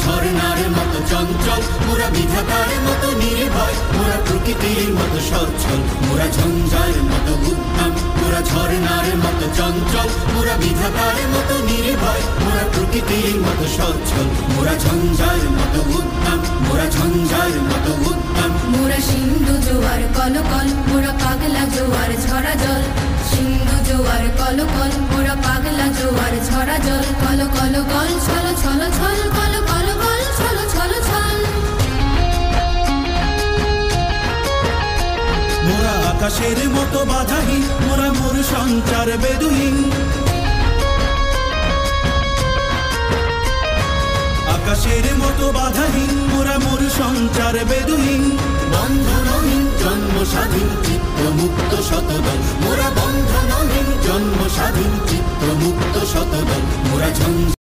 ঝর্ণার মতো চঞ্চল, মোরা বিধাতার মতো নির্ভয়, মোরা প্রকৃতির মতো সচ্ছল, মোরা ঝঞ্ঝার মতো উদ্যম। মোরা ঝর্ণার মতো চঞ্চল, মোরা বিধাতার মতো নির্ভয়, মোরা প্রকৃতির মতো সচ্ছল, মোরা ঝঞ্ঝার মতো উদ্যম, মোরা ঝঞ্ঝার মতো উদ্যম। মোরা সিন্ধু জোয়ার কলকল, মোরা পাগলা জোয়ার ঝরা জল। সিন্ধু জোয়ার কলকল, মোরা পাগলা জোয়ার ঝরা জল। কল কল কল ছল ছল ছল, কল কল কল ছল ছল ছল। মোরা আকাশের মতো বাধাহীন, মোরা মোর সঞ্চার বেদুহীন। আকাশের মতো বাধাহীন, মোরা মোর সঞ্চার বেদুহীন। বন্ধনহীন জন্ম স্বাধীন চিত্ত মুক্ত শতদল, মোরা বন্ধনহীন জন্ম স্বাধীন চিত্ত মুক্ত শতদল। মোরা ঝঞ্ঝার